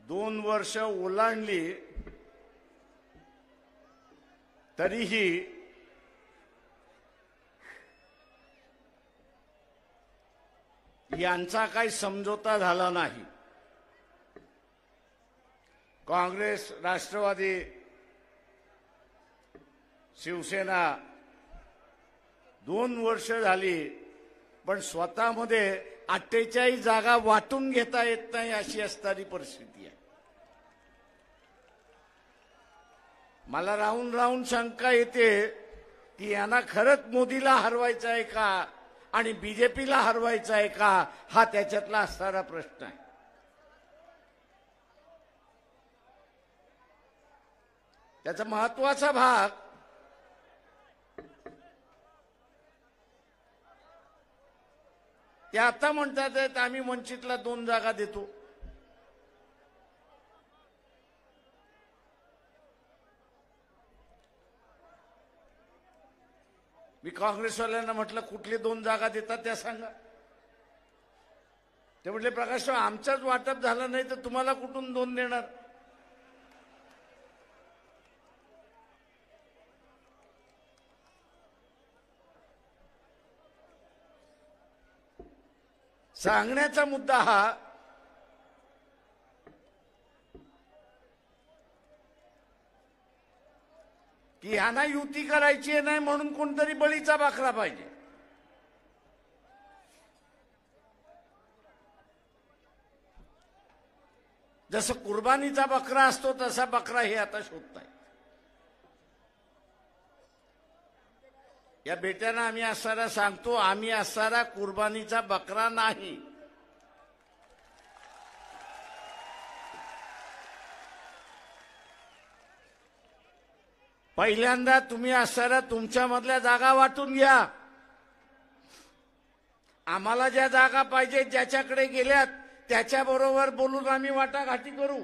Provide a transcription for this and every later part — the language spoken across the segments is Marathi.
2 वर्ष ओलांडली तरीही यांचा काही समझोता झाला नाही। काँग्रेस, राष्ट्रवादी, शिवसेना 2 वर्ष झाली पण स्वतःमध्ये 48 जागा वाटून घेता येत नाही अशी असणारी परिस्थिती आहे। मला राहून राहून शंका येते की यांना खरंच मोदीला हरवायचं आहे का आणि बीजेपीला हरवायचं आहे का, हा त्याच्यातला असणारा प्रश्न आहे। त्याचा महत्वाचा भाग ते आता म्हणतात आम्ही वंचितला 2 जागा देतो। मी काँग्रेसवाल्यांना म्हटलं कुठले 2 जागा देतात त्या सांगा। ते म्हटले प्रकाश आमचाच वाटप झालं नाही तर तुम्हाला कुठून 2 देणार। सांगण्याचा मुद्दा हा की यांना युती करायची नाही म्हणून कोणतरी बळीचा बकरा पाहिजे। जसं कुर्बानीचा बकरा असतो तसा बकरा हे आता शोधताय। या बेट्यांना आम्ही असणारा सांगतो, आम्ही असणारा कुर्बानीचा बकरा नाही। पहिल्यांदा तुम्ही असणारा तुमच्यामधल्या जागा वाटून घ्या। आम्हाला ज्या जागा पाहिजे ज्याच्याकडे गेल्यात त्याच्याबरोबर बोलून आम्ही वाटाघाटी करू।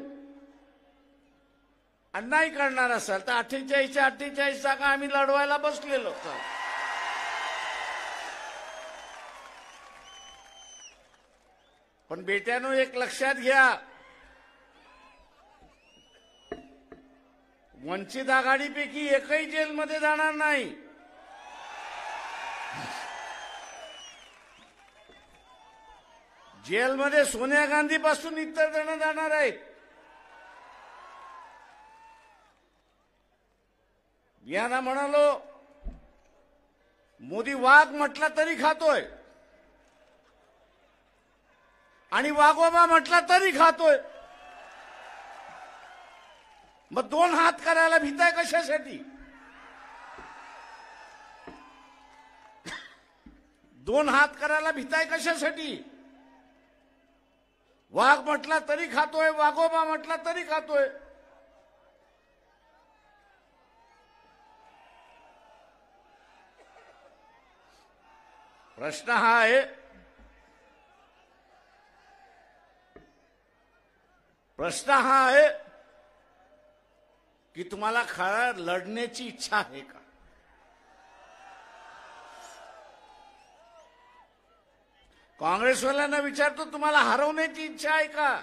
आणि नाही करणार असाल तर 48च्या 48 जागा आम्ही लढवायला बसलेलो आहोत। पण बेट्यानो एक लक्षात घ्या, वंचित आघाडीपैकी एकही जेलमध्ये जाणार नाही। जेलमध्ये सोनिया गांधी पासून इतर जण जाणार आहेत। यांना म्हणालो मोदी वाघ म्हटला तरी खातोय आणि वाघोबा म्हटला तरी खातोय। मग 2 हात करायला भीताय कशासाठी? 2 हात करायला भीताय कशासाठी? वाघ म्हटला तरी खातोय, वाघोबा म्हटला तरी खातोय। प्रश्न हा आहे, की तुम्हाला खरं लढण्याची इच्छा आहे का? काँग्रेसवाल्यांना विचारतो तुम्हाला हरवण्याची इच्छा आहे का?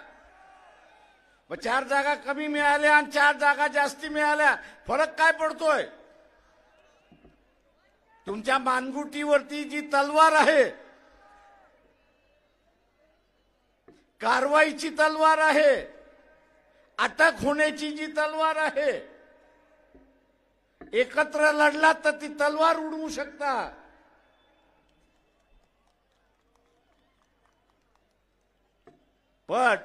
मग 4 जागा कमी मिळाल्या आणि 4 जागा जास्ती मिळाल्या, फरक काय पडतोय? तुमच्या मानगुटीवरती जी तलवार आहे, कारवाईची तलवार आहे, अटक होण्याची जी तलवार आहे, एकत्र लढलात तर ती तलवार उडवू शकता। पण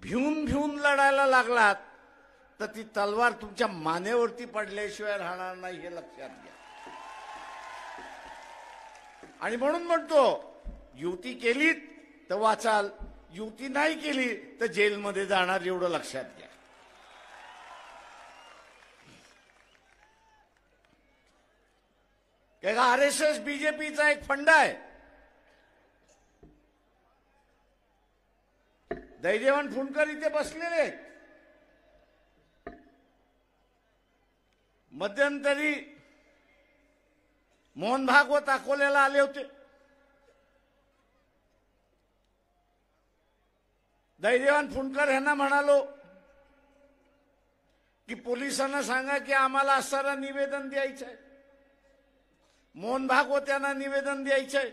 भिवून लढायला लागलात तर ती तलवार तुमच्या मानेवरती पडल्याशिवाय राहणार नाही, हे लक्षात घ्या। आणि म्हणून म्हणतो युती केली तर वाचाल, युती नाही केली तर जेलमध्ये जाणार, एवढं लक्षात घ्या। कारण आरएसएस बीजेपीचा एक फंडा आहे। दैदेवन फुंडकर इथे बसलेले आहेत। मध्यंतरी मोहन भागवत अकोल्याला आले होते। धैर्यवान फुंडकर यांना म्हणालो की पोलिसांना सांगा की आम्हाला असणारा निवेदन द्यायचंय, मोहन भागवत यांना निवेदन द्यायचंय.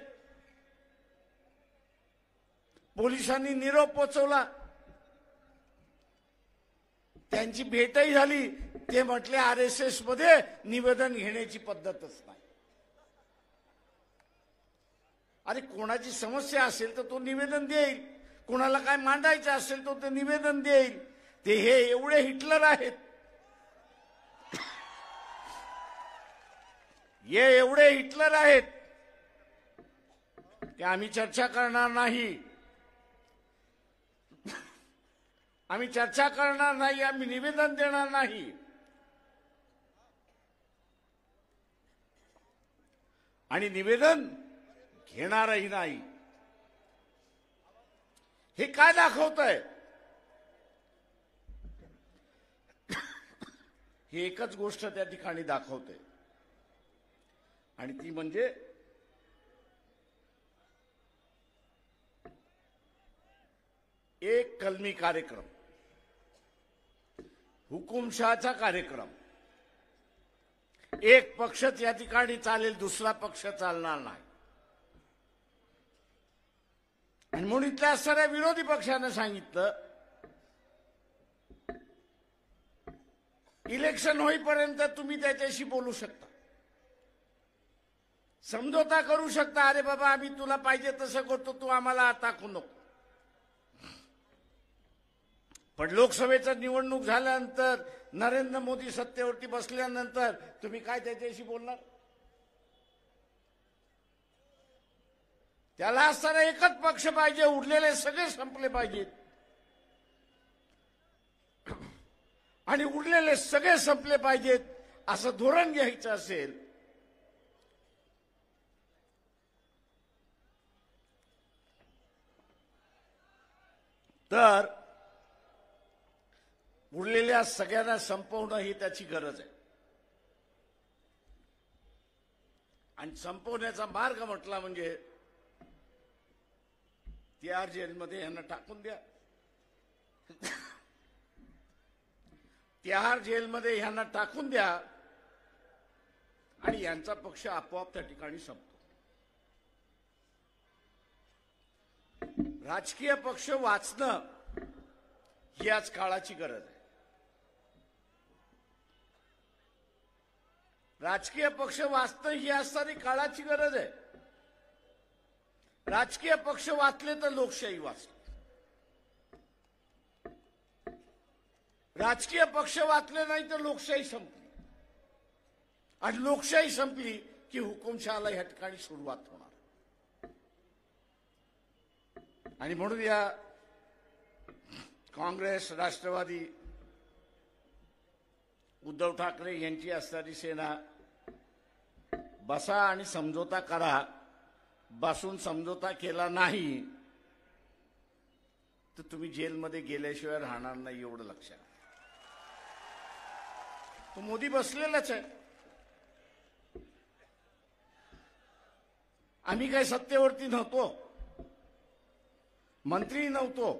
पोलिसांनी निरोप पोचवला, त्यांची भेटही झाली. ते म्हटले RSS मध्ये निवेदन घेण्याची पद्धतच नाही. अरे कोणाची समस्या असेल तर तो निवेदन देईल, कोणाला काय मांडायचं असेल तर ते निवेदन देईल. ते हे एवढे हिटलर आहेत, हे एवढे हिटलर आहेत की आम्ही चर्चा करणार नाही, आम्ही चर्चा करणार नाही, आम्ही निवेदन देणार नाही. आणि निवेदन घेणारही नाही. हे काय दाखवतंय? ही एकच गोष्ट त्या ठिकाणी दाखवते, आणि ती म्हणजे एक कलमी कार्यक्रम, हुकुमशहाचा कार्यक्रम. एक पक्षच या ठिकाणी चालेल, दुसरा पक्ष चालणार नाही. आणि म्हणून इथल्या असणाऱ्या विरोधी पक्षानं सांगितलं इलेक्शन होईपर्यंत तुम्ही त्याच्याशी बोलू शकता, समझोता करू शकता. अरे बाबा आम्ही तुला पाहिजे तसं करतो, तू आम्हाला टाकू नको. पण लोकसभेचं निवडणूक झाल्यानंतर, नरेंद्र मोदी सत्तेवरती बसल्यानंतर तुम्ही काय त्याच्याशी बोलणार? त्याला असताना एकच पक्ष पाहिजे, उरलेले सगळे संपले पाहिजेत. आणि उरलेले सगळे संपले पाहिजेत असं धोरण घ्यायचं असेल तर उरलेल्या सगळ्यांना संपवणं ही त्याची गरज आहे. आणि संपवण्याचा मार्ग म्हटला म्हणजे तिहार जेलमध्ये यांना टाकून द्या. तिहार जेलमध्ये यांना टाकून द्या आणि यांचा पक्ष आपोआप त्या ठिकाणी संपतो. राजकीय पक्ष वाचणं ही आज काळाची गरज आहे. राजकीय पक्ष वाचणं ही आज सारी काळाची गरज आहे. राजकीय पक्ष वाचले तर लोकशाही वाचली. राजकीय पक्ष वाचले नाही तर लोकशाही संपली. आणि लोकशाही संपली की हुकुमशहाला या ठिकाणी सुरुवात होणार. आणि म्हणून या काँग्रेस, राष्ट्रवादी, उद्धव ठाकरे यांची असणारी सेना बसा आणि समझोता करा. बसून समझोता केला नाही तर तुम्ही जेलमध्ये गेल्याशिवाय राहणार नाही, एवढं लक्षात. तो मोदी बसलेलाच आहे. आम्ही काय सत्तेवरती नव्हतो, मंत्री नव्हतो,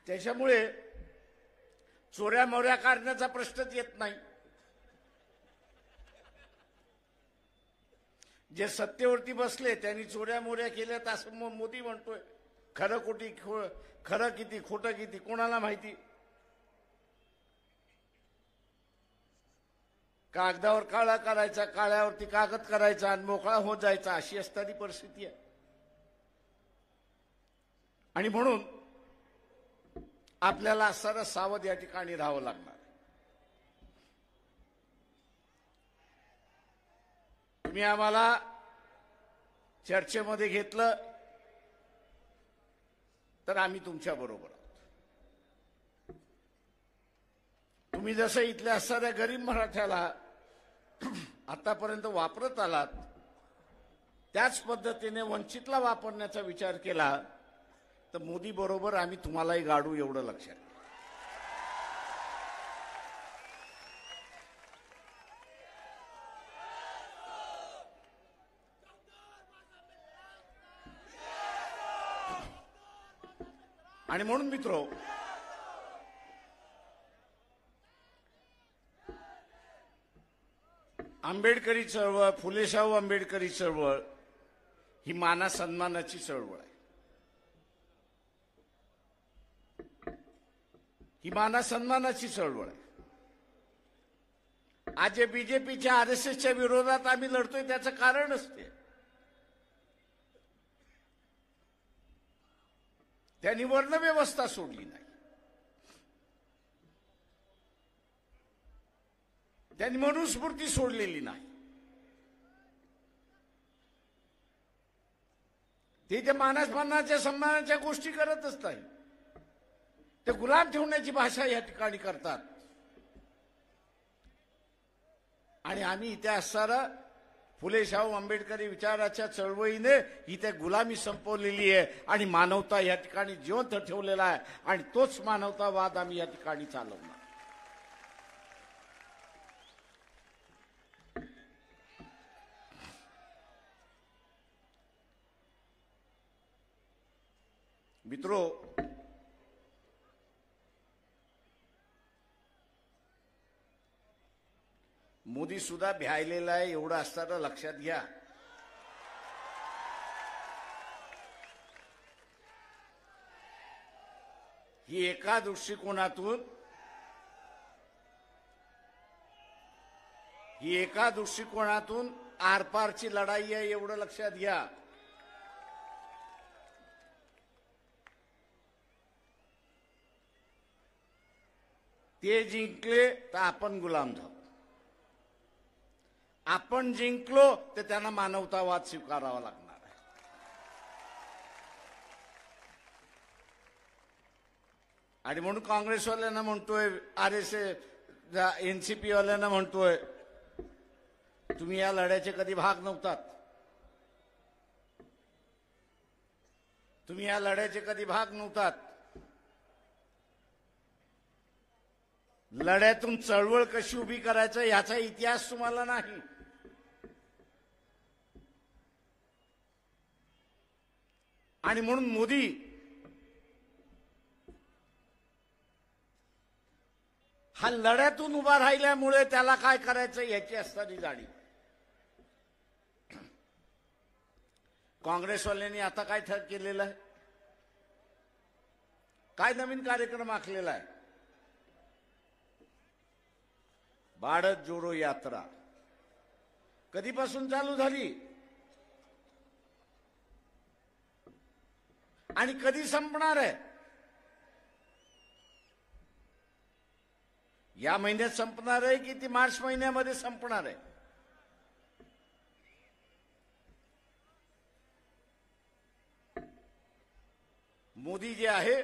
त्याच्यामुळे चोऱ्या मोऱ्या काढण्याचा प्रश्नच येत नाही. जे सत्तेवरती बसले त्यांनी चोऱ्या मोऱ्या केल्यात असं मोदी म्हणतोय. खरं किती खोटं किती कोणाला माहिती. कागदावर काळा करायचा, काळ्यावरती कागद करायचा आणि मोकळा होत जायचा, अशी असणारी परिस्थिती आहे. आणि म्हणून आपल्याला सरळ सावध या ठिकाणी राहावं लागणार. तुम्ही आम्हाला चर्चेमध्ये घेतलं तर आम्ही तुमच्या बरोबर आहोत. तुम्ही जसं इथल्या असणाऱ्या गरीब मराठ्याला आतापर्यंत वापरत आलात त्याच पद्धतीने वंचितला वापरण्याचा विचार केला तर मोदी बरोबर आम्ही तुम्हालाही गाडू, एवढं लक्षात. आणि म्हणून मित्रो, आंबेडकरी चळवळ, फुलेशाहू आंबेडकरी चळवळ ही माना सन्मानाची चळवळ आहे. ही माना सन्मानाची चळवळ आहे. आज जे बीजेपीच्या आरएसएसच्या विरोधात आम्ही लढतोय त्याचं कारण असते, त्यांनी वर्णव्यवस्था सोडली नाही, त्यांनी मनुस्मृती सोडलेली नाही. ते त्या मानाच्या सन्मानाच्या गोष्टी करतच नाही, ते गुलाम ठेवण्याची भाषा या ठिकाणी करतात. आणि आम्ही इथे असणारा फुले शाहू आंबेडकरी विचाराच्या चळवळीने इथे गुलामी संपवलेली आहे आणि मानवता या ठिकाणी जिवंत ठेवलेला आहे. आणि तोच मानवतावाद आम्ही या ठिकाणी चालवणार. मित्रो, मोदी सुद्धा भ्यायलेला आहे एवढं असताना लक्षात घ्या. ही एका दृष्टिकोनातून आरपारची लढाई आहे एवढं लक्षात घ्या. ते जिंकले तर आपण गुलाम झालो, आपण जिंकलो तर त्यांना मानवतावाद स्वीकारावा लागणार आहे. आणि म्हणून काँग्रेसवाल्यांना म्हणतोय, आरएसएस एनसीपी वाल्यांना म्हणतोय, तुम्ही या लढ्याचे कधी भाग नव्हतात, तुम्ही या लढ्याचे कधी भाग नव्हतात. लढ्यातून चळवळ कशी उभी करायचं याचा इतिहास तुम्हाला नाही. आणि म्हणून मोदी हा लढ्यातून उभा राहिल्यामुळे त्याला काय करायचं याची असणारी जाणीव. काँग्रेसवाल्यांनी आता काय केलेलं आहे, काय नवीन कार्यक्रम आखलेला आहे. भारत जोडो यात्रा कधीपासून चालू झाली आणि कधी संपणार आहे? या महिन्यात संपणार आहे की ती मार्च महिन्यामध्ये संपणार आहे? मोदी जे आहे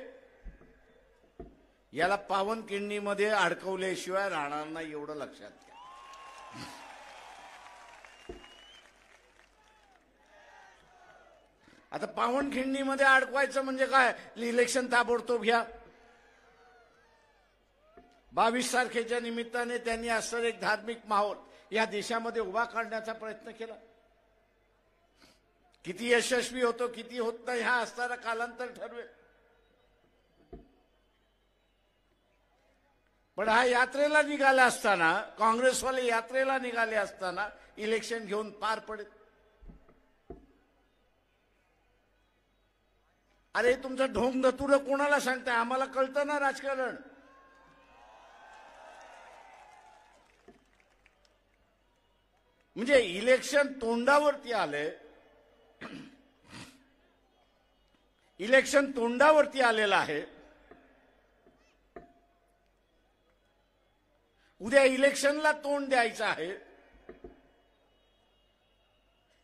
याला पावनखिंडीमध्ये अडकवल्याशिवाय राहणार नाही एवढं लक्षात घ्या. आता पावनखिंडीमध्ये अडकवायचं म्हणजे काय? इलेक्शन ताबडतोब घ्या. 22 तारखेच्या निमित्ताने त्यांनी असं एक धार्मिक माहोल या देशामध्ये उभा करण्याचा प्रयत्न केला. किती यशस्वी होतो किती होत नाही हा असणारा कालांतर ठरवेल. पण हा यात्रेला निघाला असताना, काँग्रेसवाले यात्रेला निघाले असताना इलेक्शन घेऊन पार पडेल. अरे तुमचं ढोंग धतुरं कोणाला सांगताय? आम्हाला कळतं ना राजकारण. म्हणजे इलेक्शन तोंडावरती आले, इलेक्शन तोंडावरती आलेलं आहे. उद्या इलेक्शनला तोंड द्यायचं आहे.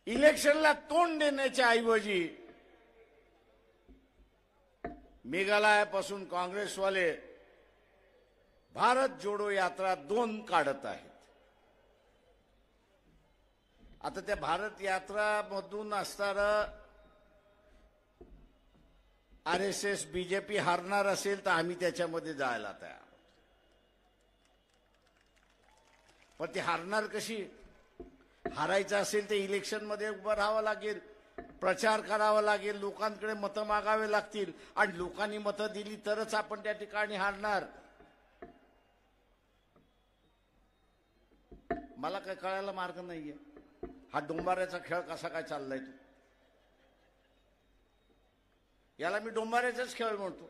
इलेक्शनला तोंड देण्याच्या ऐवजी मेघालयापासून काँग्रेसवाले भारत जोडो यात्रा 2 काढत आहेत. आता त्या भारत यात्रामधून असणारं आरएसएस बीजेपी हारणार असेल तर आम्ही त्याच्यामध्ये जायला तयार. पण ती हारणार कशी? हारायचं असेल तर इलेक्शनमध्ये उभं राहावं लागेल. प्रचार करावा लागेल, लोकांकडे मतं मागावे लागतील आणि लोकांनी मतं दिली तरच आपण त्या ठिकाणी हारणार. मला काय कळायला मार्ग नाहीये. हा डोंबाऱ्याचा खेळ कसा काय चाललाय तो? याला मी डोंबाऱ्याचाच खेळ म्हणतो.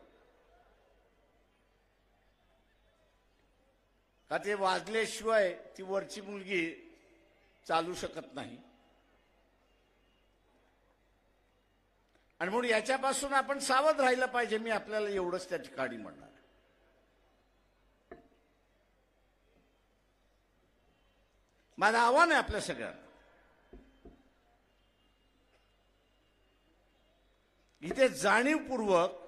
का ते वाजल्याशिवाय ती वरची मुलगी चालू शकत नाही. आणि म्हणून याच्यापासून आपण सावध राहिलं पाहिजे. मी आपल्याला एवढंच त्या ठिकाणी म्हणणार. माझं आव्हान आहे आपल्या सगळ्यांना, इथे जाणीवपूर्वक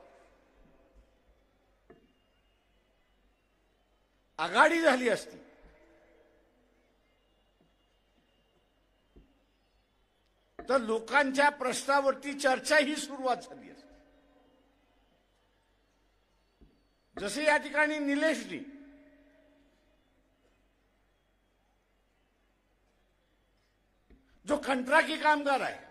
आघाडी झाली असती तर लोकांच्या प्रश्नावरती चर्चा ही सुरुवात झाली असती. जसे या ठिकाणी निलेशजी जो कंत्राटी कामगार आहे,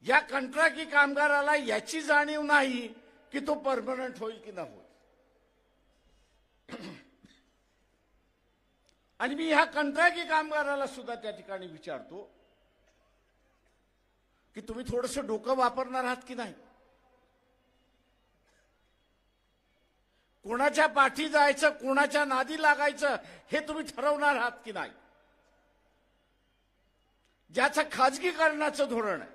या कंत्राटी कामगाराला याची जाणीव नाही की तो परमनंट होईल की नाही होईल. आणि मी ह्या कंत्राटी कामगाराला सुद्धा त्या ठिकाणी विचारतो की तुम्ही थोडंसं डोकं वापरणार आहात की नाही? कोणाच्या पाठी जायचं, कोणाच्या नादी लागायचं हे तुम्ही ठरवणार आहात की नाही? ज्याचं खाजगीकरणाचं धोरण आहे,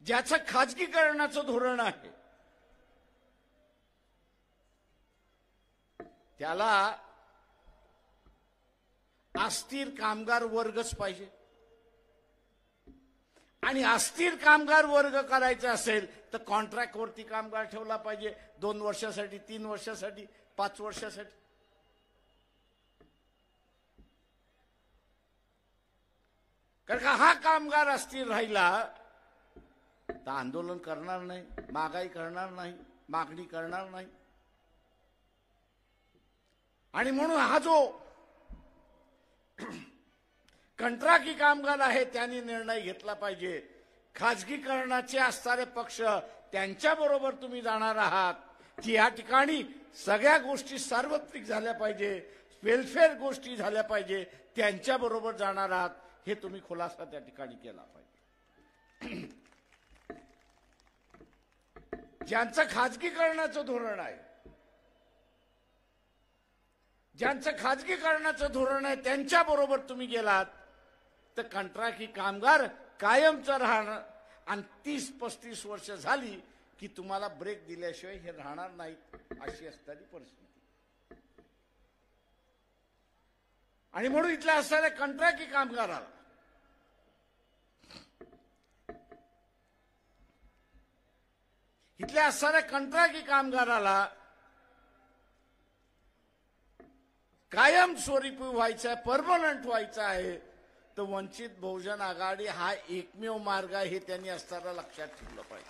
ज्याचं खाजगीकरणाचं धोरण आहे, त्याला अस्थिर कामगार वर्गच पाहिजे. आणि अस्थिर कामगार वर्ग करायचा असेल तर कॉन्ट्रॅक्टवरती कामगार ठेवला पाहिजे. 2 वर्षासाठी, 3 वर्षासाठी, 5 वर्षासाठी. कारण का हा कामगार अस्थिर राहिला तर आंदोलन करणार नाही, महागाई करणार नाही, मागणी करणार नाही. आणि म्हणून हा जो कंत्राटी कामगार आहे त्यांनी निर्णय घेतला पाहिजे. खाजगीकरणाचे असणारे पक्ष त्यांच्याबरोबर तुम्ही जाणार आहात की या ठिकाणी सगळ्या गोष्टी सार्वत्रिक झाल्या पाहिजे, वेलफेअर गोष्टी झाल्या पाहिजे, त्यांच्याबरोबर जाणार आहात हे तुम्ही खुलासा त्या ठिकाणी केला पाहिजे. ज्यांचं खाजगीकरणाचं धोरण आहे, ज्यांचं खाजगीकरणाचं धोरण आहे त्यांच्याबरोबर तुम्ही गेलात तर कंत्राटी कामगार कायमचं राहणार. आणि 30-35 वर्ष झाली की तुम्हाला ब्रेक दिल्याशिवाय हे राहणार नाहीत, अशी असणारी परिस्थिती. आणि म्हणून इथल्या असणाऱ्या कंत्राटी कामगाराला इथल्या असणाऱ्या कंत्राटी कामगाराला कायमस्वरूपी व्हायचं आहे, परमनंट व्हायचं आहे, तर वंचित बहुजन आघाडी हा एकमेव मार्ग आहे हे त्यांनी असताना लक्षात ठेवलं पाहिजे.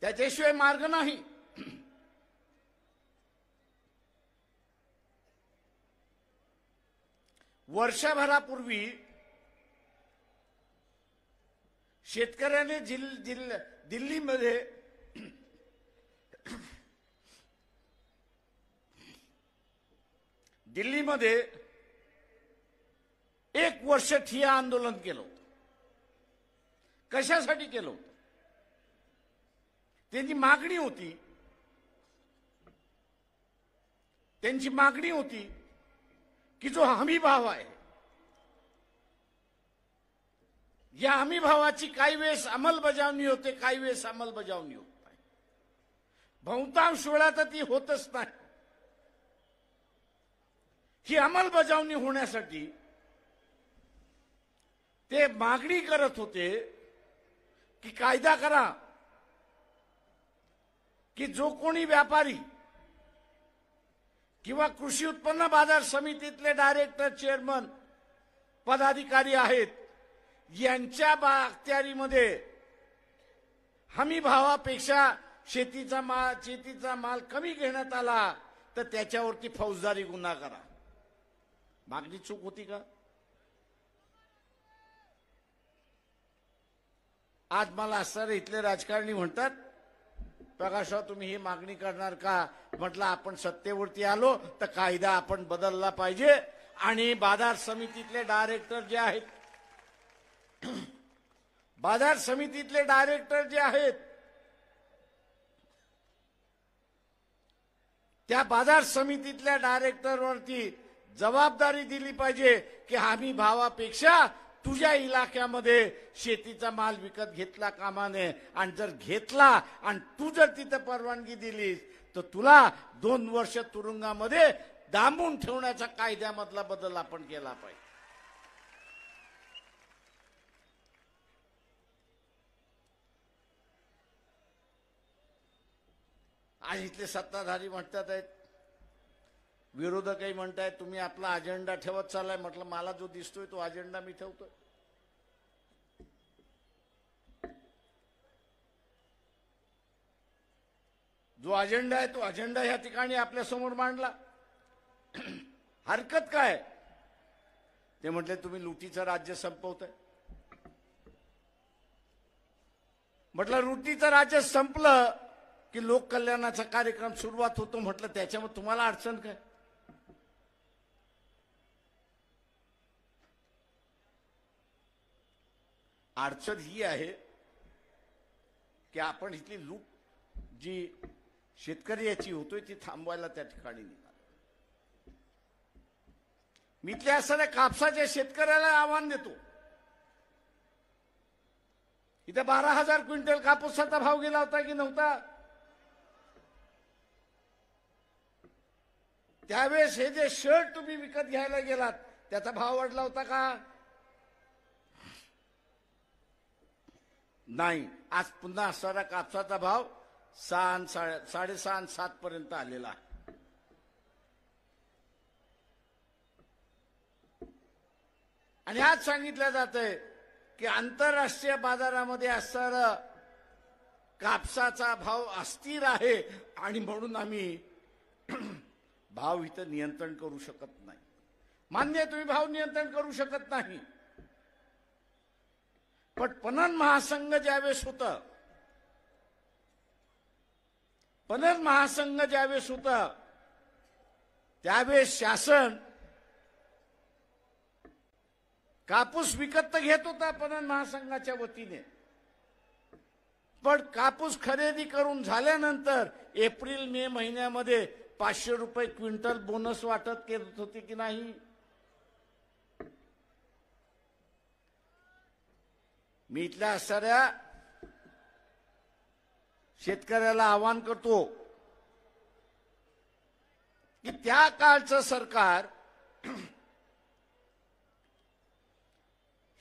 त्याच्याशिवाय मार्ग नाही. वर्षभरापूर्वी शेतकऱ्याने दिल्लीमध्ये 1 वर्ष ठिय्या आंदोलन केलं होतं. कशासाठी केलं होतं? त्यांची मागणी होती की जो हमी भाव आहे, या हमी भावाची काही वेळेस अंमलबजावणी होते, काही वेळेस अंमलबजावणी होत नाही. बहुतांश वेळा तर ती होतच नाही. ही अंमलबजावणी होण्यासाठी ते मागणी करत होते की कायदा करा की जो कोणी व्यापारी किंवा कृषी उत्पन्न बाजार समितीतले डायरेक्टर, चेअरमन, पदाधिकारी आहेत, यांच्या अखत्यारीमध्ये हमी भावापेक्षा शेतीचा माल कमी घेण्यात आला तर त्याच्यावरती फौजदारी गुन्हा करा. मागणी चूक होती का? आज मला असणारे इथले राजकारणी म्हणतात, प्रकाशराव तुम्ही ही मागणी करणार का? म्हटलं आपण सत्तेवरती आलो तर कायदा आपण बदलला पाहिजे आणि बाजार समितीतले डायरेक्टर जे आहेत, बाजार समितीतले डायरेक्टर जे आहेत, त्या बाजार समितीतल्या डायरेक्टरवरती जबाबदारी दिली पाहिजे की हमी भावापेक्षा तुझ्या इलाक्यामध्ये शेतीचा माल विकत घेतला कामा नये, आणि जर घेतला आणि तू जर तिथे परवानगी दिलीस तर तुला 2 वर्ष तुरुंगामध्ये डांबून ठेवण्याचा कायद्यामधला बदल आपण केला पाहिजे. आज इथले सत्ताधारी म्हणतात आहेत, विरोधकही म्हणतायत तुम्ही आपला अजेंडा ठेवत चाललाय. म्हटलं मला जो दिसतोय तो अजेंडा मी ठेवतोय. जो अजेंडा आहे तो अजेंडा या ठिकाणी आपल्या समोर मांडला. हरकत काय? ते म्हटले तुम्ही लुटीचं राज्य संपवताय. म्हटलं लुटीचं राज्य संपलं की लोक कल्याणाचा कार्यक्रम सुरुवात होतो. म्हटलं त्याच्यामध्ये तुम्हाला अडचण काय? अडचण ही आहे की आपण इथली लूट जी शेतकरी याची होतोय ती थांबवायला त्या ठिकाणी निघालो. मी इथल्या असणाऱ्या कापसाच्या शेतकऱ्याला आव्हान देतो. इथे 12,000 क्विंटल कापूसाचा भाव गेला होता की नव्हता? त्यावेळेस हे जे शर्ट तुम्ही विकत घ्यायला गेलात त्याचा भाव वाढला होता का? नाही. आज पुन्हा असणारा कापसाचा भाव 6.5 7 पर्यंत आलेला. आणि आज सांगितलं जातंय की आंतरराष्ट्रीय बाजारामध्ये असणारा कापसाचा भाव अस्थिर आहे आणि म्हणून आम्ही भाव इथं नियंत्रण करू शकत नाही. मान्य आहे तुम्ही भाव नियंत्रण करू शकत नाही, पण पणन महासंघ ज्यावेळेस होतं, पणन महासंघ ज्यावेळेस होता त्यावेळेस शासन कापूस विकत घेत होता पणन महासंघाच्या वतीने, पण कापूस खरेदी करून झाल्यानंतर एप्रिल मे महिन्यामध्ये 500 रुपये क्विंटल बोनस वाटत करत होते की नाही? मी इथल्या असणाऱ्या शेतकऱ्याला आवाहन करतो की त्या काळचं सरकार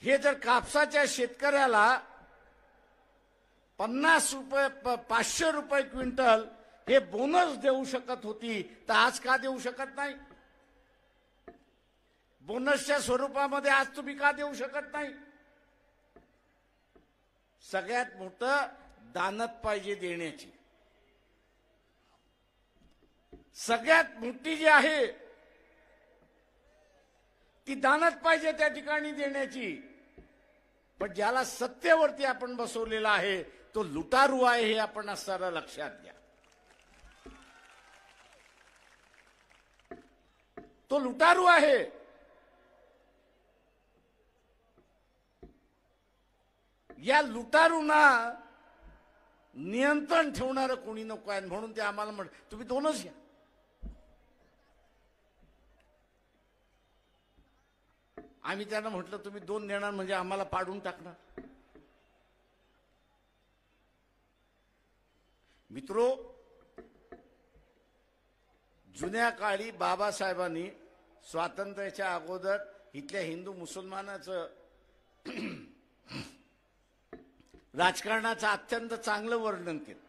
हे जर कापसाच्या शेतकऱ्याला 50 रुपये 500 रुपये क्विंटल हे बोनस देऊ शकत होती तर आज का देऊ शकत नाही? बोनसच्या स्वरूपामध्ये आज तुम्ही का देऊ शकत नाही? सगळ्यात मोठं दानत पाहिजे देण्याची. सगळ्यात मोठी जी आहे ती दानत पाहिजे त्या ठिकाणी देण्याची. पण ज्याला सत्तेवरती आपण बसवलेला आहे तो लुटारू आहे हे आपण असताना लक्षात घ्या. तो लुटारू आहे. या लुटारूंना नियंत्रण ठेवणारं कोणी नको आहे म्हणून ते आम्हाला तुम्ही 2च घ्या. आम्ही त्यांना म्हटलं तुम्ही 2 देणार म्हणजे आम्हाला पाडून टाकणार. मित्रो, जुन्या काळी बाबासाहेबांनी स्वातंत्र्याच्या अगोदर इथल्या हिंदू मुसलमानाचं राजकारणाचं अत्यंत चांगलं वर्णन केलं.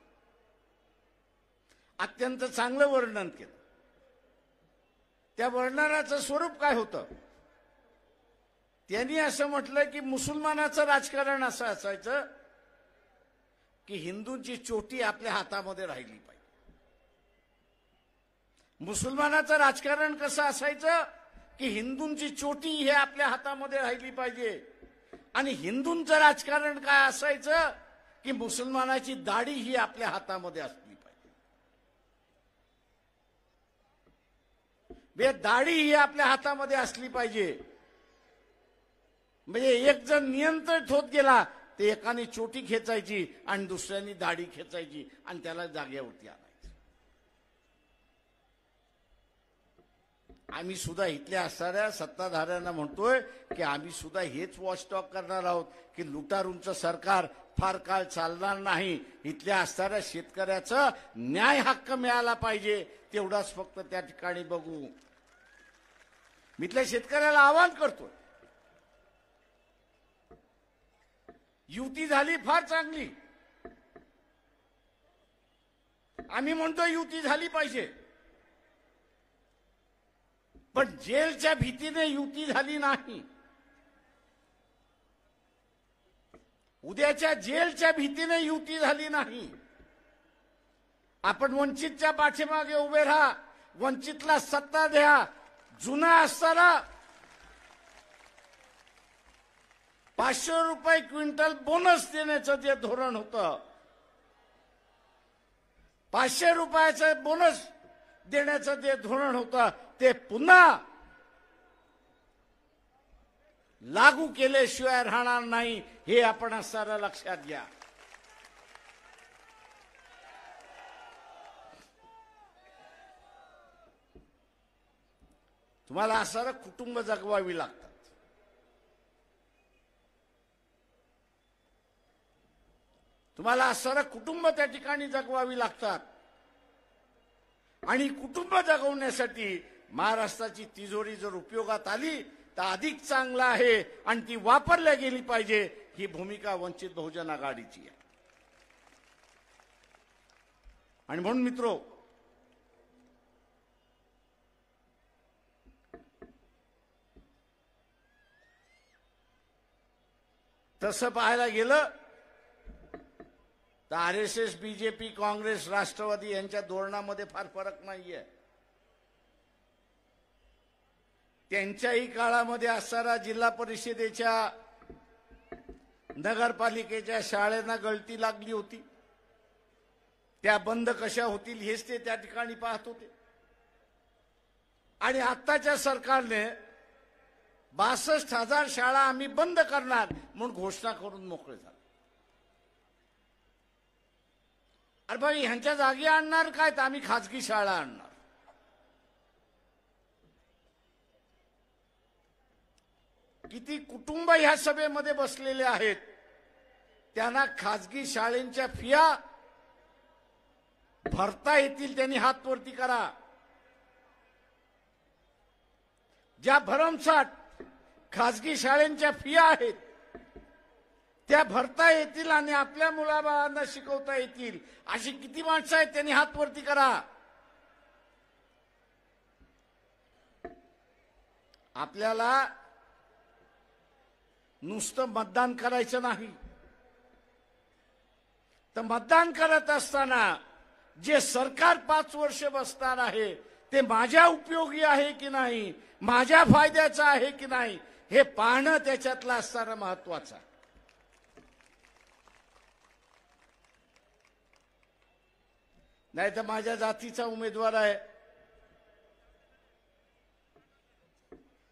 अत्यंत चांगलं वर्णन केलं. त्या वर्णनाचं स्वरूप काय होतं? त्यांनी असं म्हटलं की मुसलमानाचं राजकारण असं असायचं की हिंदूंची चोटी आपल्या हातामध्ये राहिली पाहिजे. मुसलमानाचं राजकारण कसं असायचं की हिंदूंची चोटी हे आपल्या हातामध्ये राहिली पाहिजे. आणि हिंदूंचं राजकारण काय असायचं की मुसलमानाची दाढी ही आपल्या हातामध्ये असली पाहिजे. दाढी ही आपल्या हातामध्ये असली पाहिजे. म्हणजे एक जण नियंत्रित होत गेला ते एकाने चोटी खेचायची आणि दुसऱ्याने दाढी खेचायची आणि त्याला जागेवरती आणायचं. आम्ही सुद्धा इथल्या असणाऱ्या सत्ताधाऱ्यांना म्हणतोय की आम्ही सुद्धा हेच वॉचटॉक करणार आहोत की लुटारूंचं सरकार फार काळ चालणार नाही. इथल्या असणाऱ्या शेतकऱ्याचं न्याय हक्क मिळाला पाहिजे तेवढाच फक्त त्या ठिकाणी बघू. मी इथल्या शेतकऱ्याला आवाहन करतोय, युती झाली फार चांगली. आम्ही म्हणतो युती झाली पाहिजे, पण जेलच्या भीतीने युती झाली नाही. उद्याच्या जेलच्या भीतीने युती झाली नाही. आपण वंचितच्या पाठीमागे उभे राहा, वंचितला सत्ता द्या. जुना असताना 500 रुपये क्विंटल बोनस देण्याचं जे धोरण होतं, 500 रुपयाचं बोनस देण्याचं जे धोरण होतं ते पुन्हा लागू केल्याशिवाय राहणार नाही. हे आपण असणारा लक्षात घ्या. तुम्हाला असणारं कुटुंब जगवावी लागतात. तुम्हाला असणारं कुटुंब त्या ठिकाणी जगवावी लागतात. आणि कुटुंब जगवण्यासाठी महाराष्ट्राची तिजोरी जर उपयोगात आली तर अधिक चांगला आहे आणि ती वापरल्या गेली पाहिजे. ही भूमिका वंचित बहुजन आघाडीची आहे. आणि म्हणून मित्रो, तसं पाहायला गेलं तर RSS, बीजेपी, काँग्रेस, राष्ट्रवादी यांच्या धोरणामध्ये फार फरक नाहीये. त्यांच्याही काळामध्ये असणारा जिल्हा परिषदेच्या, नगरपालिकेच्या शाळांना गळती लागली होती. त्या बंद कशा होतील हेच ते त्या ठिकाणी पाहत होते. आणि आत्ताच्या सरकारने 62,000 शाळा आम्ही बंद करणार म्हणून घोषणा करून मोकळे झाले. अरे बाई, ह्यांच्या जागी आणणार काय? तर आम्ही खाजगी शाळा आणणार. किती कुटुंब ह्या सभेमध्ये बसलेले आहेत, त्यांना खाजगी शाळेंच्या फिया भरता येतील त्यांनी हात वरती करा. ज्या भरमसाठ खाजगी शाळेंच्या फिया आहेत त्या भरता येतील आणि आपल्या मुलाबाळांना शिकवता येतील अशी किती माणसं आहेत त्यांनी हात वरती करा. आपल्याला नुसतं मतदान करायचं नाही, तर मतदान करत असताना जे सरकार 5 वर्ष बसणार आहे ते माझ्या उपयोगी आहे की नाही, माझ्या फायद्याचं आहे की नाही हे पाहणं त्याच्यातलं असणारं महत्वाचं. नाही तर माझ्या जातीचा उमेदवार आहे,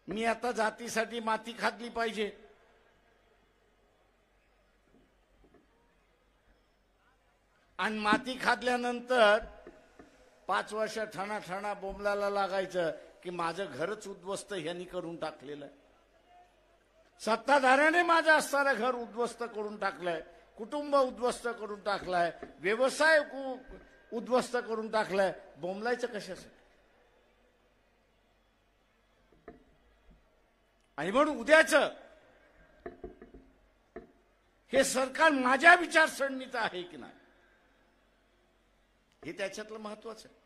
मी आता जातीसाठी माती खाल्ली पाहिजे, आणि माती खाल्ल्यानंतर 5 वर्ष ठणाठणा बोंबलाला लागायचं की माझं घरच उद्ध्वस्त ह्यांनी करून टाकलेलं आहे. सत्ताधाऱ्याने माझं असणारं घर उद्ध्वस्त करून टाकलंय, कुटुंब उद्ध्वस्त करून टाकलाय, व्यवसाय उद्ध्वस्त करून टाकलाय. बोंबलायचं कशासाठी? आणि म्हणून उद्याचं हे सरकार माझ्या विचारसरणीचं आहे की नाही हे त्याच्यातलं महत्वाचं आहे.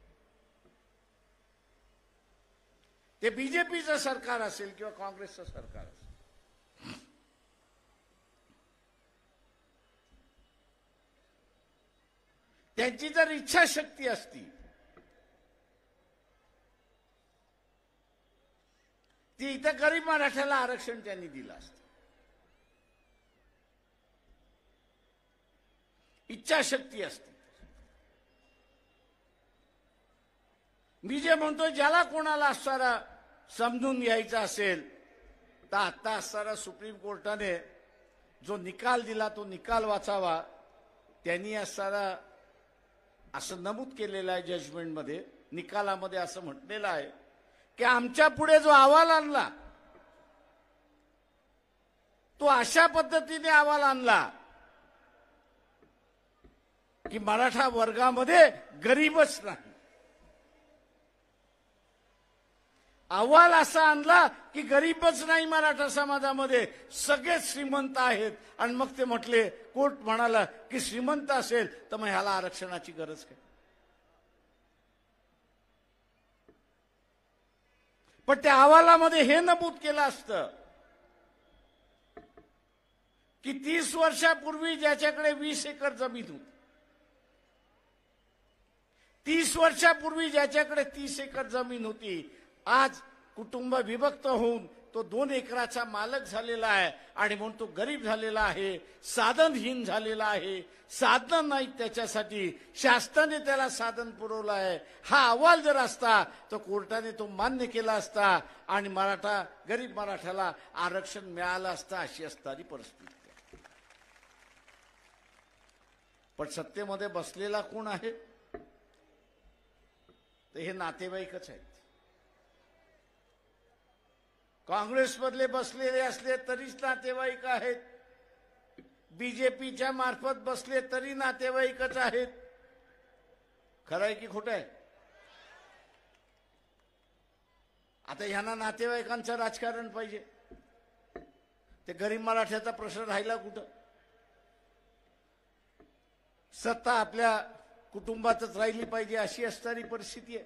ते बीजेपीचं सरकार असेल किंवा काँग्रेसचं सरकार असेल, त्यांची जर इच्छाशक्ती असती ती इथं गरीब मराठ्याला आरक्षण त्यांनी दिलं असतं. इच्छाशक्ती असते. मी जे म्हणतो ज्याला कोणाला असणारा समजून घ्यायचा असेल तर आता असणारा सुप्रीम कोर्टाने जो निकाल दिला तो निकाल वाचावा. त्यांनी असणारा असं नमूद केलेलं आहे जजमेंटमध्ये, निकालामध्ये असं म्हटलेलं आहे की आमच्या पुढे जो अहवाल आणला तो अशा पद्धतीने अहवाल आणला की मराठा वर्गामध्ये गरीबच नाही. अहवाल असा आणला की गरीबच नाही मराठा समाजामध्ये, सगळेच श्रीमंत आहेत. आणि मग ते म्हटले, कोर्ट म्हणाला की श्रीमंत असेल तर मग ह्याला आरक्षणाची गरज काय. पण त्या अहवालामध्ये हे नमूद केलं असतं की 30 वर्षापूर्वी ज्याच्याकडे 20 एकर जमीन होती, 30 वर्षापूर्वी ज्याच्याकडे 30 एकर जमीन होती, आज कुटुंब विभक्त होऊन तो 2 एकराचा मालक झालेला आहे आणि म्हणून तो गरीब झालेला आहे, साधनहीन झालेला आहे. साधन नाही त्याच्यासाठी, शासनाने त्याला साधन पुरवलं आहे. हा अहवाल जर असता तर कोर्टाने तो मान्य केला असता आणि गरीब मराठ्याला आरक्षण मिळालं असतं. अशी असणारी परिस्थिती. पण सत्तेमध्ये बसलेला कोण आहे तर हे नातेवाईकच आहेत. काँग्रेसमधले बसलेले असले तरीच नातेवाईक आहेत, बीजेपीच्या मार्फत बसले तरी नातेवाईकच आहेत. खरं आहे की खोटं आहे. आता ह्यांना नातेवाईकांचं राजकारण पाहिजे, ते गरीब मराठ्याचा प्रश्न राहिला कुठं. सत्ता आपल्या कुटुंबातच राहिली पाहिजे अशी असणारी परिस्थिती आहे.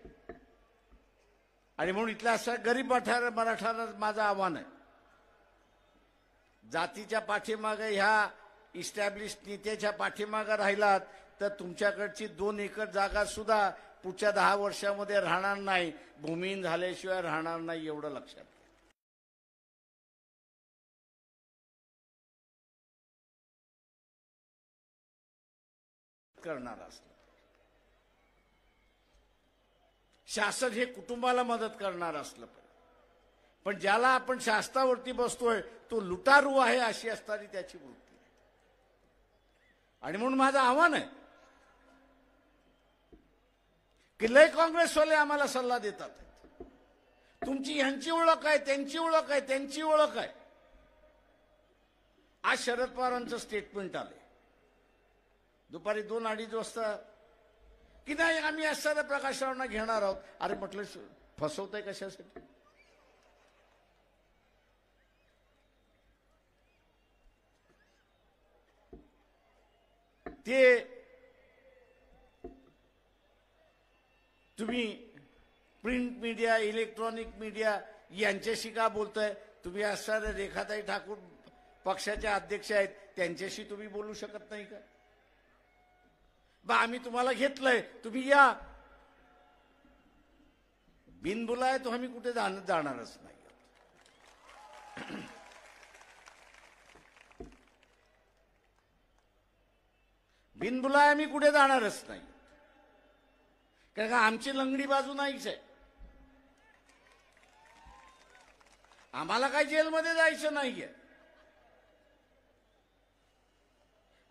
आणि म्हणून इथल्या असा गरीब मराठ्याला माझं आव्हान आहे, जातीच्या पाठीमागे ह्या इस्टॅब्लिश नेत्याच्या पाठीमागे राहिलात तर तुमच्याकडची 2 एकर जागा सुद्धा पुढच्या 10 वर्षामध्ये राहणार नाही, भूमिहीन झाल्याशिवाय राहणार नाही, एवढं लक्षात करणार असलं. शासन हे कुटुंबाला मदत करणार असलं पण ज्याला आपण शासनावरती बसतोय तो लुटारू आहे अशी असणारी त्याची वृत्ती. आणि म्हणून माझं आव्हान आहे की लय काँग्रेसवाले आम्हाला सल्ला देतात, तुमची ह्यांची ओळख आहे, त्यांची ओळख आहे, त्यांची ओळख आहे. आज शरद पवारांचं स्टेटमेंट आले दुपारी 2-2:30 वाजता की नाही आम्ही असणाऱ्या प्रकाशरावांना घेणार आहोत. अरे म्हटलं फसवताय कशासाठी. ते तुम्ही प्रिंट मीडिया, इलेक्ट्रॉनिक मीडिया यांच्याशी का बोलताय. तुम्ही असणारे रेखाताई ठाकूर पक्षाच्या अध्यक्ष आहेत, त्यांच्याशी तुम्ही बोलू शकत नाही का. बा आम्ही तुम्हाला घेतलंय, तुम्ही या. बिनबुलाय तो आम्ही कुठे जाणारच नाही. बिनबुलाय आम्ही कुठे जाणारच नाही, कारण का आमची लंगडी बाजू नाहीच आहे. आम्हाला काही जेलमध्ये जायचं नाहीये.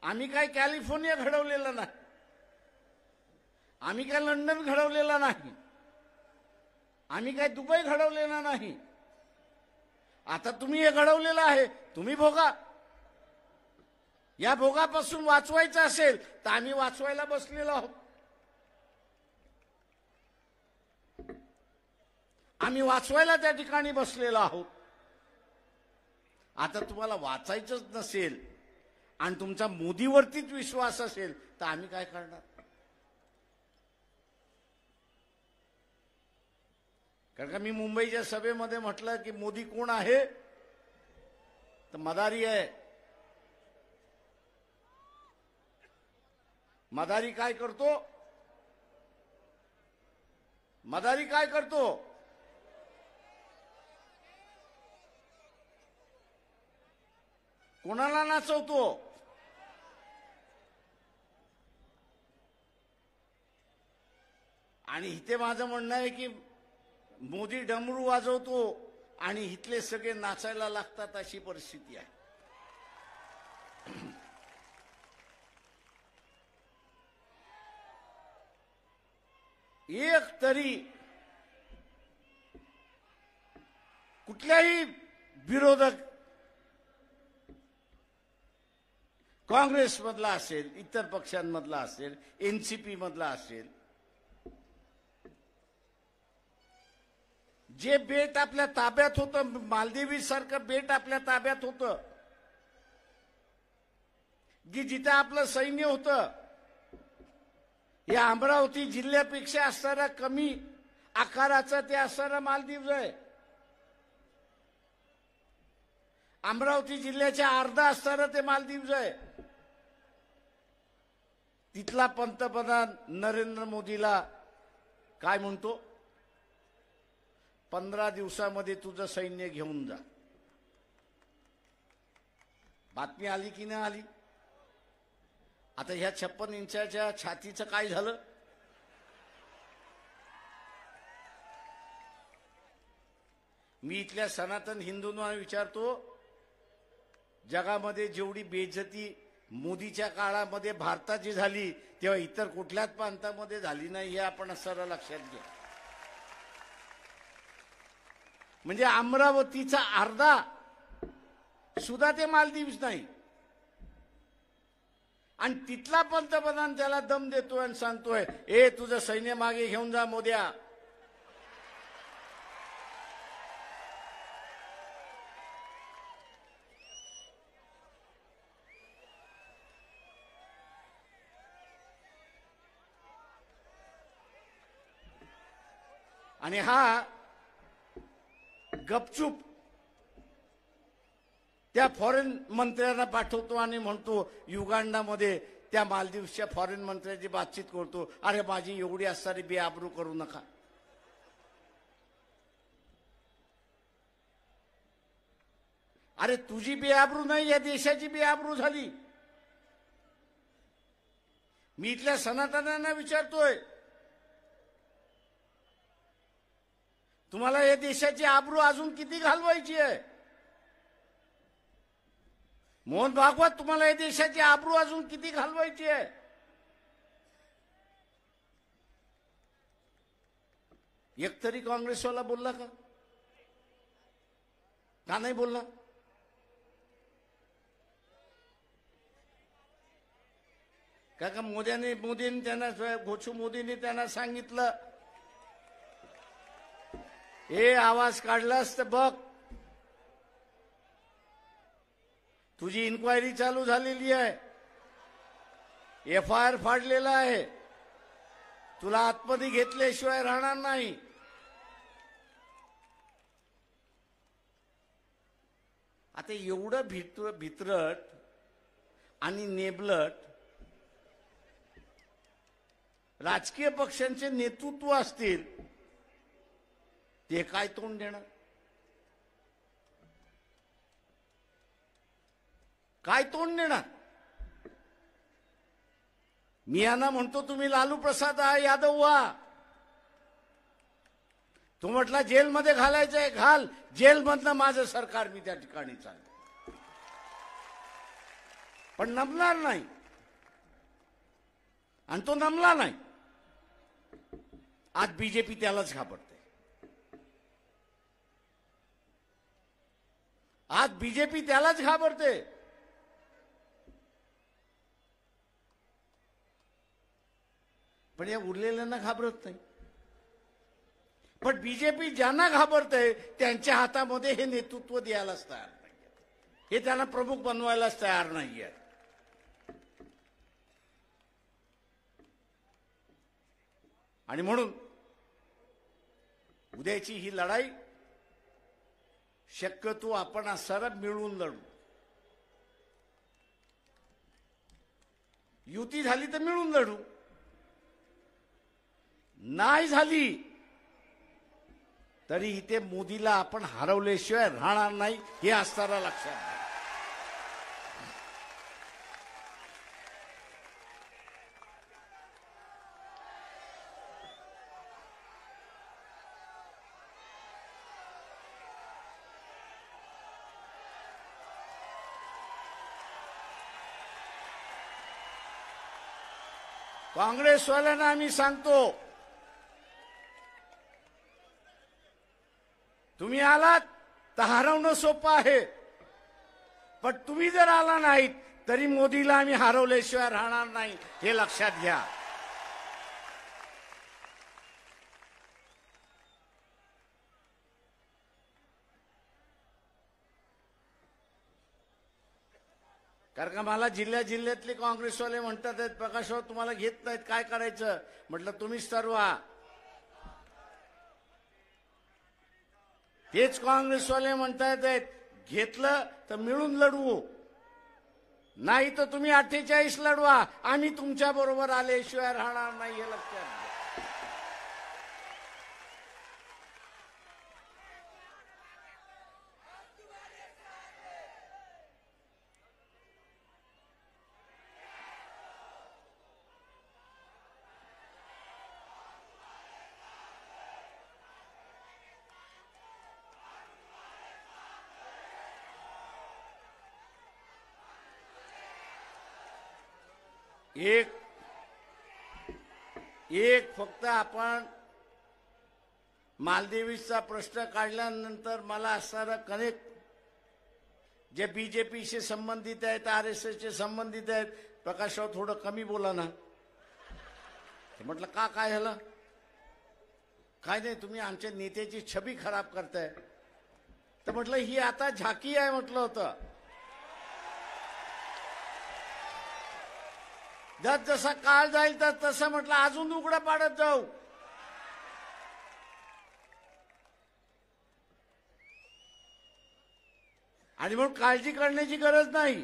आम्ही काय कॅलिफोर्निया घडवलेलं नाही, आम्ही काय लंडन घडवलेलं नाही, आम्ही काय दुबई घडवलेला नाही. आता तुम्ही हे घडवलेलं आहे, तुम्ही भोगा. या भोगापासून वाचवायचं असेल तर आम्ही वाचवायला बसलेलो आहोत. आम्ही वाचवायला त्या ठिकाणी बसलेलो आहोत. आता तुम्हाला वाचायचंच नसेल आणि तुमचा मोदीवरतीच विश्वास असेल तर आम्ही काय करणार. कारण का मी मुंबईच्या सभेमध्ये म्हटलं की मोदी कोण आहे, तर मदारी आहे. मदारी काय करतो? मदारी काय करतो? कोणाला नाचवतो? आणि इथे माझं म्हणणं आहे की मोदी डमरू वाजवतो आणि इथले सगळे नाचायला लागतात, अशी परिस्थिती आहे. एक तरी कुठल्याही विरोधक काँग्रेसमधला असेल, इतर पक्षांमधला असेल, एनसीपी मधला असेल, जे बेट आपल्या ताब्यात होतं, मालदीवी सारखं बेट आपल्या ताब्यात होतं, की जिथे आपलं सैन्य होतं, या अमरावती जिल्ह्यापेक्षा असणारा कमी आकाराचा ते असणारा मालदीव आहे. अमरावती जिल्ह्याच्या अर्धा असणारा ते मालदीव आहे. तिथला पंतप्रधान नरेंद्र मोदीला काय म्हणतो? 15 दिवसामध्ये तुझं सैन्य घेऊन जा. बातमी आली की नाही आली? आता ह्या 56 इंचाच्या छातीचं काय झालं? मी इथल्या सनातन हिंदूंना विचारतो, जगामध्ये जेवढी बेइज्जती मोदीच्या काळामध्ये भारताची झाली तेव्हा इतर कुठल्याच प्रांतामध्ये झाली नाही, हे आपण सरळ लक्षात घ्या. म्हणजे अमरावतीचा अर्धा सुद्धा ते मालदीव्स नाही. आणि तिथला पंतप्रधान त्याला दम देतोय आणि सांगतोय, ए तुझं सैन्य मागे घेऊन जा मोद्या. आणि हा गपचूप त्या फॉरेन मंत्र्यांना पाठवतो आणि म्हणतो युगांडामध्ये त्या मालदीवच्या फॉरेन मंत्र्याची बातचीत करतो, अरे माझी एवढी असणारी बेआबरू करू नका. अरे तुझी बेआबरू नाही, या देशाची बेआबरू झाली. मी इथल्या सनातन्यांना विचारतोय, तुम्हाला या देशाची आबरू अजून किती घालवायची आहे? मोहन भागवत, तुम्हाला या देशाची आबरू अजून किती घालवायची आहे? एक तरी काँग्रेसवाला बोलला का? का नाही बोलला? का मोदींनी त्यांना, घोषू मोदींनी त्यांना सांगितलं, हे आवाज काढलास तर बघ, तुझी इन्क्वायरी चालू झालेली आहे, FIR फाडलेला आहे, तुला आतमध्ये घेतल्याशिवाय राहणार नाही. आता एवढं भित्रट आणि नेबलट राजकीय पक्षांचे नेतृत्व असतील, ते काय तोंड देणार? काय तोंड देणार? मी यांना म्हणतो, तुम्ही लालू प्रसाद यादव व्हा. तू म्हटला जेलमध्ये घालायचंय, घाल. जेलमधनं माझं सरकार मी त्या ठिकाणी चालू, पण नमणार नाही. आणि तो नमला नाही. आज बीजेपी त्यालाच घाबरते. आज बीजेपी त्यालाच घाबरते. पण या उरलेल्यांना घाबरत नाही. पण बीजेपी ज्यांना घाबरते त्यांच्या हातामध्ये हे नेतृत्व द्यायलाच तयार नाही, हे त्यांना प्रमुख बनवायलाच तयार नाहीये. आणि म्हणून उद्याची ही लढाई शक्यतो आपण सर्व मिळून लढू. युती झाली तर मिळून लढू, नाही झाली तरी इथे मोदीला आपण हरवल्याशिवाय राहणार नाही हे असताना लक्षात घ्या. काँग्रेसवाल्यांना आम्ही सांगतो, तुम्ही आलात तर हरवणं सोपं आहे, पण तुम्ही जर आला नाहीत तरी मोदीला आम्ही हरवल्याशिवाय राहणार नाही हे लक्षात घ्या. कारण का मला जिल्ह्यातले काँग्रेसवाले म्हणतात आहेत, प्रकाशराव तुम्हाला घेत नाहीत, काय करायचं. म्हटलं तुम्हीच ठरवा. तेच काँग्रेसवाले म्हणतात आहेत, घेतलं तर मिळून लढवू, नाही तर तुम्ही 48 लढवा, आम्ही तुमच्या बरोबर आल्याशिवाय राहणार नाही हे लक्षात घ्या. एक फक्त आपण मालदिवचा प्रश्न काढल्यानंतर मला असणारा कनेक्ट जे बीजेपीशी संबंधित आहेत, आरएसएसशी संबंधित आहेत, प्रकाशराव थोडं कमी बोला ना. म्हटलं काय झालं. काय नाही, तुम्ही आमच्या नेत्याची छबी खराब करताय. तर म्हटलं ही आता झाकी आहे म्हटलं होतं. जसा काळ जाईल तर तसं म्हटलं अजून उघडं पाडत जाऊ. आणि म्हणून काळजी करण्याची गरज नाही.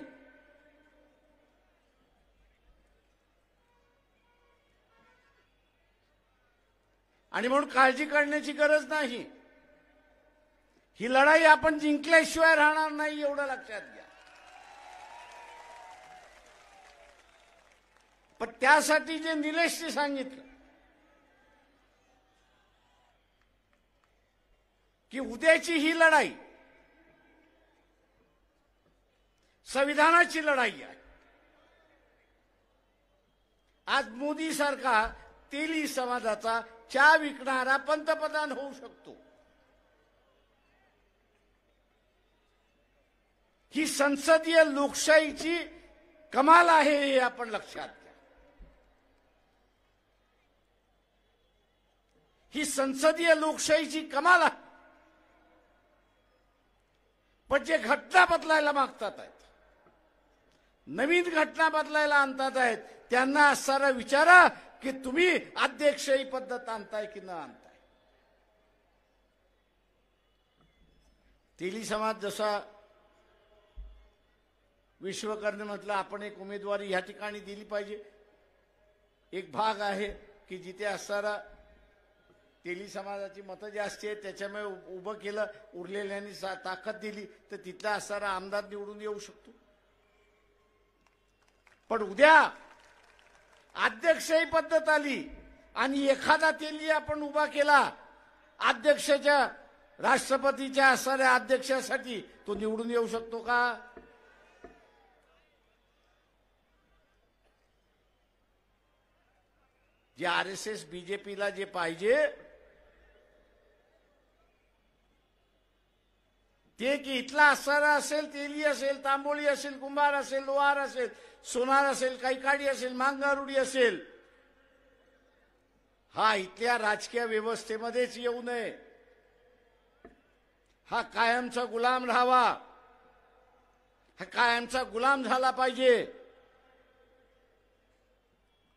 आणि म्हणून काळजी करण्याची गरज नाही. ही लढाई आपण जिंकल्याशिवाय राहणार नाही एवढं लक्षात घ्या. पण त्यासाठी जे निलेशने सांगितलं की उद्याची ही लढाई संविधानाची लढाई आहे. आज मोदी सारखा तेली समाजाचा चहा विकणारा पंतप्रधान होऊ शकतो. ही संसदीय लोकशाहीची कमाल आहे हे आपण लक्षात घ्या. ही संसदीय लोकशाहीची कमाल आहे. पण जे घटना बदलायला मागतात आहेत, नवीन घटना बदलायला आणतात आहेत, त्यांना असणारा विचारा की तुम्ही अध्यक्षही पद्धत आणताय की न आणताय. तेली समाज जसा विश्वकर्मे म्हटलं आपण एक उमेदवारी ह्या ठिकाणी दिली पाहिजे. एक भाग आहे की जिथे असणारा तेली समाजाची मतं जास्ती आहेत, त्याच्यामुळे उभं केलं, उरलेल्यांनी ताकद दिली तर तिथला असणारा आमदार निवडून येऊ शकतो. पण उद्या अध्यक्षही पद्धत आली आणि एखादा तेली आपण उभा केला अध्यक्षाच्या, राष्ट्रपतीच्या असणाऱ्या अध्यक्षासाठी, तो निवडून येऊ शकतो का? जे आरएसएस बीजेपीला जे पाहिजे ते की इथला असणारा असेल, तेली असेल, तांबोळी असेल, कुंभार असेल, लोहार असेल, सोनार असेल, कैकाडी असेल, मांगारुडी असेल, हा इथल्या राजकीय व्यवस्थेमध्येच येऊ नये. हा कायमचा गुलाम राहावा, हा कायमचा गुलाम झाला पाहिजे.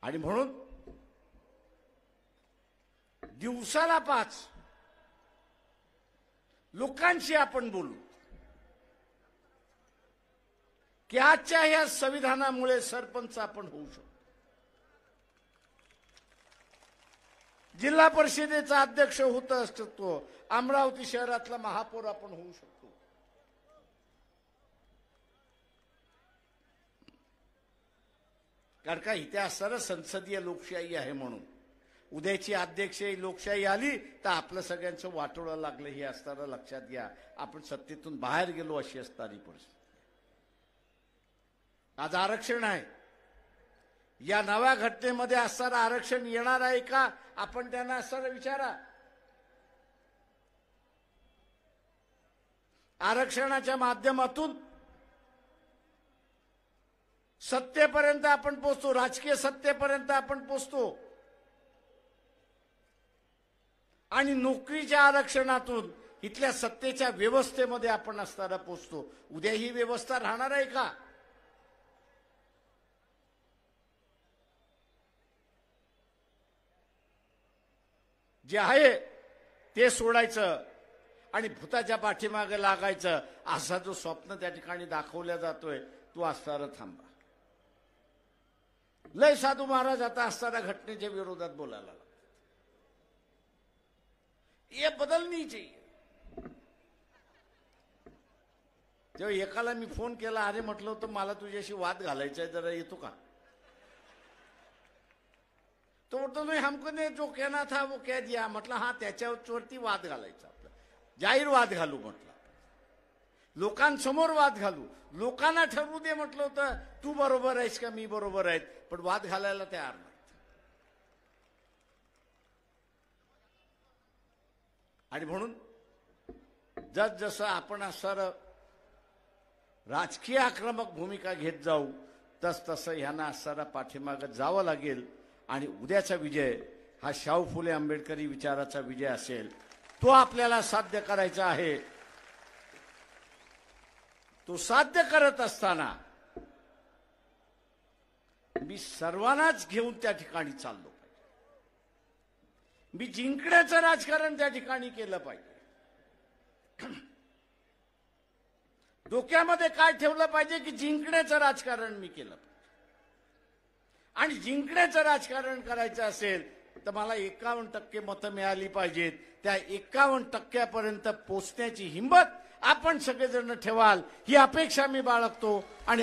आणि म्हणून दिवसाला 5 लोकांशी आपण बोलू की आजच्या या संविधानामुळे सरपंच आपण होऊ शकतो, जिल्हा परिषदेचा अध्यक्ष होत असतो, अमरावती शहरातला महापौर आपण होऊ शकतो. कारण का इथे असणारं संसदीय लोकशाही आहे म्हणून उद्याची अध्यक्षीय लोकशाही आली तर आपलं सगळ्यांचं वाटोळं लागलं हे असताना लक्षात घ्या. आपण सत्तेतून बाहेर गेलो अशी असणारी परिस्थिती. आज आरक्षण आहे, या नव्या घटनेमध्ये असणारं आरक्षण येणार आहे का आपण त्यांना असणारा विचारा. आरक्षणाच्या माध्यमातून सत्तेपर्यंत आपण पोहोचतो, राजकीय सत्तेपर्यंत आपण पोहोचतो आणि नोकरीच्या आरक्षणातून इथल्या सत्तेच्या व्यवस्थेमध्ये आपण असताना पोहोचतो. उद्या ही व्यवस्था राहणार आहे का? जे आहे ते सोडायचं आणि भूताच्या पाठीमागे लागायचं असा जो स्वप्न त्या ठिकाणी दाखवला जातोय तो असताना थांबा. लय साधू महाराज आता असताना घटनेच्या विरोधात बोलायला लागले. ये बदलनी चाहिए. जेव्हा एकाला मी फोन केला, अरे म्हटलं होतं मला तुझ्याशी वाद घालायचा आहे, जरा येतो का? तो बोलतो नाही, हमको ने जो कहना था वो कह दिया. म्हटलं हा त्याच्यावरती वाद घालायचा, आपला जाहीर वाद घालू म्हटलं, लोकांसमोर वाद घालू, लोकांना ठरवू दे म्हटलं होतं तू बरोबर आहेस का मी बरोबर आहे, पण वाद घालायला तयार नाही. आणि म्हणून जसं आपण असणारं राजकीय आक्रमक भूमिका घेत जाऊ तसं ह्यांना असणारा पाठीमागं जावं लागेल. आणि उद्याचा विजय हा शाहू फुले आंबेडकरी विचाराचा विजय असेल, तो आपल्याला साध्य करायचा आहे. तो साध्य करत असताना मी सर्वांनाच घेऊन त्या ठिकाणी चाललो पाहिजे. मी जिंकण्याचं राजकारण त्या ठिकाणी केलं पाहिजे. डोक्यामध्ये काय ठेवलं पाहिजे की जिंकण्याचं राजकारण मी केलं पाहिजे. आणि जिंकण्याचं राजकारण करायचं असेल तर मला 51% मतं मिळाली पाहिजेत. त्या 51% पोचण्याची हिंमत आपण सगळेजण ठेवाल ही अपेक्षा मी बाळगतो. आणि